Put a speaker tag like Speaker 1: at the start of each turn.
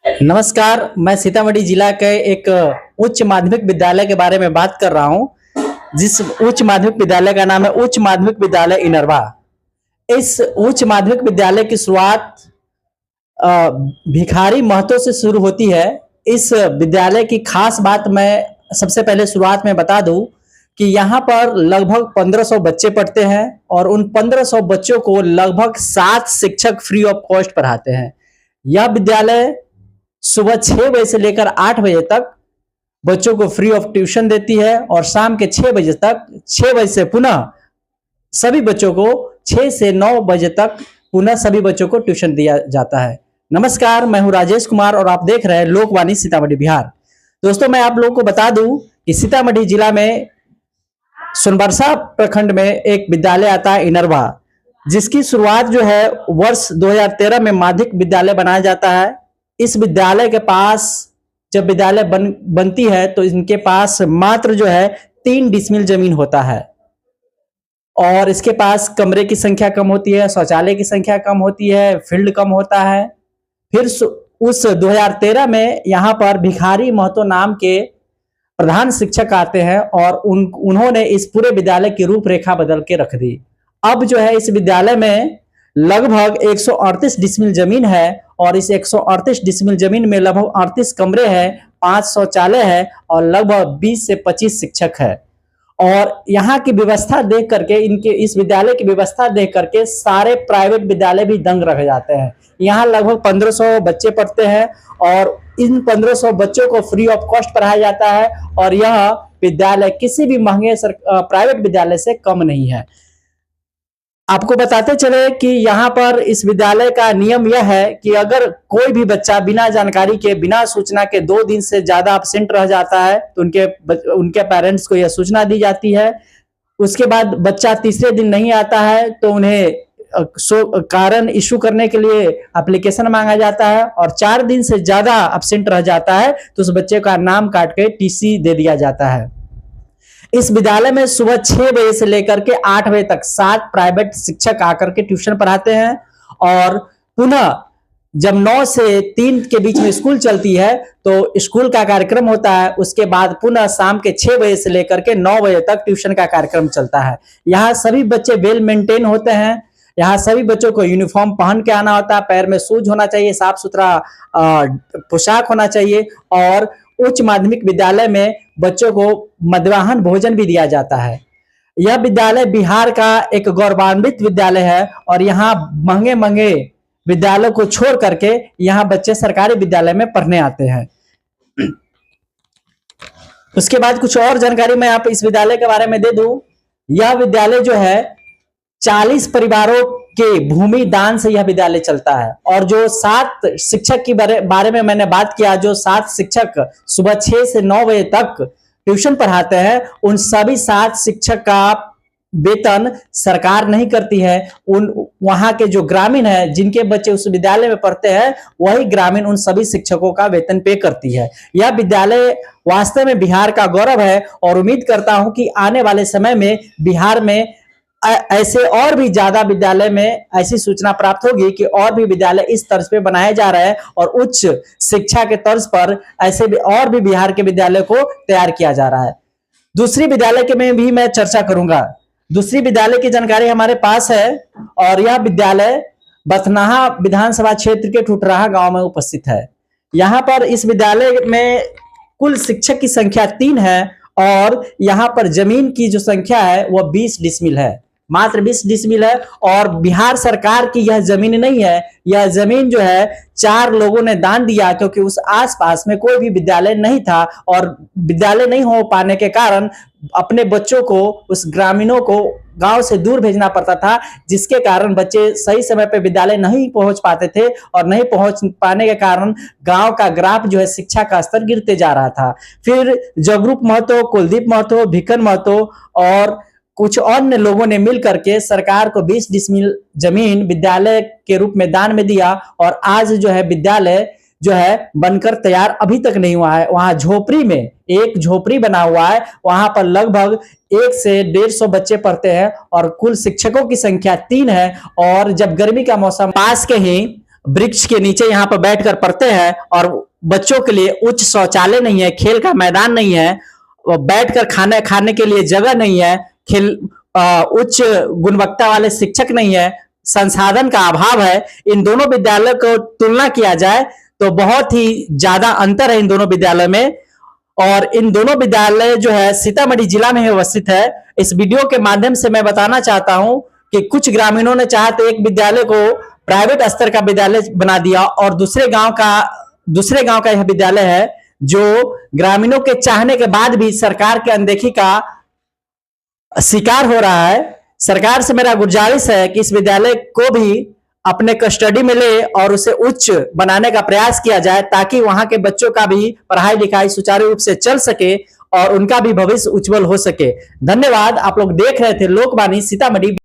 Speaker 1: नमस्कार, मैं सीतामढ़ी जिला के एक उच्च माध्यमिक विद्यालय के बारे में बात कर रहा हूँ। जिस उच्च माध्यमिक विद्यालय का नाम है उच्च माध्यमिक विद्यालय इनरवा। इस उच्च माध्यमिक विद्यालय की शुरुआत भिखारी महतो से शुरू होती है। इस विद्यालय की खास बात मैं सबसे पहले शुरुआत में बता दूं कि यहाँ पर लगभग 1500 बच्चे पढ़ते हैं और उन 1500 बच्चों को लगभग 7 शिक्षक फ्री ऑफ कॉस्ट पढ़ाते हैं। यह विद्यालय सुबह 6 बजे से लेकर 8 बजे तक बच्चों को फ्री ऑफ ट्यूशन देती है और शाम के 6 बजे तक 6 बजे से पुनः सभी बच्चों को 6 से 9 बजे तक पुनः सभी बच्चों को ट्यूशन दिया जाता है। नमस्कार, मैं हूं राजेश कुमार और आप देख रहे हैं लोकवाणी सीतामढ़ी बिहार। दोस्तों, मैं आप लोगों को बता दूं कि सीतामढ़ी जिला में सोनबरसा प्रखंड में एक विद्यालय आता है इनरवा, जिसकी शुरुआत जो है वर्ष 2013 में माध्यमिक विद्यालय बनाया जाता है। इस विद्यालय के पास जब विद्यालय बनती है तो इनके पास मात्र जो है 3 डिसमिल जमीन होता है और इसके पास कमरे की संख्या कम होती है, शौचालय की संख्या कम होती है, फील्ड कम होता है। फिर उस 2013 में यहाँ पर भिखारी महतो नाम के प्रधान शिक्षक आते हैं और उन्होंने इस पूरे विद्यालय की रूपरेखा बदल के रख दी। अब जो है इस विद्यालय में लगभग 138 डिसमिल जमीन है और इस 138 डिसमिल जमीन में लगभग 38 कमरे हैं, 5 शौचालय है और लगभग 20 से 25 शिक्षक है। और यहाँ की व्यवस्था देख करके, इनके इस विद्यालय की व्यवस्था देख करके सारे प्राइवेट विद्यालय भी दंग रह जाते हैं। यहाँ लगभग 1500 बच्चे पढ़ते हैं और इन 1500 बच्चों को फ्री ऑफ कॉस्ट पढ़ाया जाता है और यह विद्यालय किसी भी महंगे प्राइवेट विद्यालय से कम नहीं है। आपको बताते चले कि यहाँ पर इस विद्यालय का नियम यह है कि अगर कोई भी बच्चा बिना जानकारी के, बिना सूचना के 2 दिन से ज्यादा एब्सेंट रह जाता है तो उनके पेरेंट्स को यह सूचना दी जाती है। उसके बाद बच्चा तीसरे दिन नहीं आता है तो उन्हें कारण इशू करने के लिए एप्लीकेशन मांगा जाता है और 4 दिन से ज्यादा एब्सेंट रह जाता है तो उस बच्चे का नाम काट के टीसी दे दिया जाता है। इस विद्यालय में सुबह 6 बजे से लेकर के 8 बजे तक 7 प्राइवेट शिक्षक आकर के ट्यूशन पढ़ाते हैं और पुनः जब 9 से 3 के बीच में स्कूल चलती है तो स्कूल का कार्यक्रम होता है। उसके बाद पुनः शाम के 6 बजे से लेकर के 9 बजे तक ट्यूशन का कार्यक्रम चलता है। यहाँ सभी बच्चे वेल मेंटेन होते हैं। यहाँ सभी बच्चों को यूनिफॉर्म पहन के आना होता है, पैर में शूज होना चाहिए, साफ सुथरा पोशाक होना चाहिए और उच्च माध्यमिक विद्यालय में बच्चों को मध्याह्न भोजन भी दिया जाता है। यह विद्यालय बिहार का एक गौरवान्वित विद्यालय है और यहाँ महंगे महंगे विद्यालयों को छोड़ करके यहाँ बच्चे सरकारी विद्यालय में पढ़ने आते हैं। उसके बाद कुछ और जानकारी मैं आप इस विद्यालय के बारे में दे दूं। यह विद्यालय जो है 40 परिवारों के भूमि दान से यह विद्यालय चलता है और जो 7 शिक्षक के बारे में मैंने बात किया, जो 7 शिक्षक सुबह 6 से 9 बजे तक ट्यूशन पढ़ाते हैं, उन सभी 7 शिक्षक का वेतन सरकार नहीं करती है। वहां के जो ग्रामीण है, जिनके बच्चे उस विद्यालय में पढ़ते हैं, वही ग्रामीण उन सभी शिक्षकों का वेतन पे करती है। यह विद्यालय वास्तव में बिहार का गौरव है और उम्मीद करता हूं कि आने वाले समय में बिहार में ऐसे और भी ज्यादा विद्यालय में ऐसी सूचना प्राप्त होगी कि और भी विद्यालय इस तर्ज पे बनाए जा रहे हैं और उच्च शिक्षा के तर्ज पर ऐसे भी और भी बिहार के विद्यालय को तैयार किया जा रहा है। दूसरी विद्यालय के में भी मैं चर्चा करूंगा। दूसरी विद्यालय की जानकारी हमारे पास है और यह विद्यालय बथनाहा विधानसभा क्षेत्र के ठुठराहा गांव में उपस्थित है। यहाँ पर इस विद्यालय में कुल शिक्षक की संख्या 3 है और यहाँ पर जमीन की जो संख्या है वह 20 डिसमिल है, मात्र 20 डिसमिल है और बिहार सरकार की यह जमीन नहीं है। यह जमीन जो है 4 लोगों ने दान दिया क्योंकि उस आसपास में कोई भी विद्यालय नहीं था और विद्यालय नहीं हो पाने के कारण अपने बच्चों को, उस ग्रामीणों को गांव से दूर भेजना पड़ता था, जिसके कारण बच्चे सही समय पे विद्यालय नहीं पहुंच पाते थे और नहीं पहुंच पाने के कारण गांव का ग्राफ जो है, शिक्षा का स्तर गिरते जा रहा था। फिर जगरूप महतो, कुलदीप महतो, भिकन महतो और कुछ अन्य लोगों ने मिल करके सरकार को 20 डिसमिल जमीन विद्यालय के रूप में दान में दिया और आज जो है विद्यालय जो है बनकर तैयार अभी तक नहीं हुआ है। वहां झोपड़ी में एक झोपड़ी बना हुआ है, वहां पर लगभग 1 से 150 बच्चे पढ़ते हैं और कुल शिक्षकों की संख्या 3 है। और जब गर्मी का मौसम, पास के ही वृक्ष के नीचे यहाँ पर बैठकर पढ़ते हैं और बच्चों के लिए उच्च शौचालय नहीं है, खेल का मैदान नहीं है, बैठकर खाना खाने के लिए जगह नहीं है, खेल उच्च गुणवत्ता वाले शिक्षक नहीं है, संसाधन का अभाव है। इन दोनों विद्यालयों को तुलना किया जाए तो बहुत ही ज्यादा अंतर है इन दोनों विद्यालयों में। और इन दोनों विद्यालय जो है सीतामढ़ी जिला में अवस्थित है। इस वीडियो के माध्यम से मैं बताना चाहता हूं कि कुछ ग्रामीणों ने चाहा तो एक विद्यालय को प्राइवेट स्तर का विद्यालय बना दिया और दूसरे गांव का यह विद्यालय है जो ग्रामीणों के चाहने के बाद भी सरकार की अनदेखी का शिकार हो रहा है। सरकार से मेरा गुजारिश है कि इस विद्यालय को भी अपने कस्टडी में ले और उसे उच्च बनाने का प्रयास किया जाए ताकि वहां के बच्चों का भी पढ़ाई लिखाई सुचारू रूप से चल सके और उनका भी भविष्य उज्जवल हो सके। धन्यवाद। आप लोग देख रहे थे लोकवाणी सीतामढ़ी।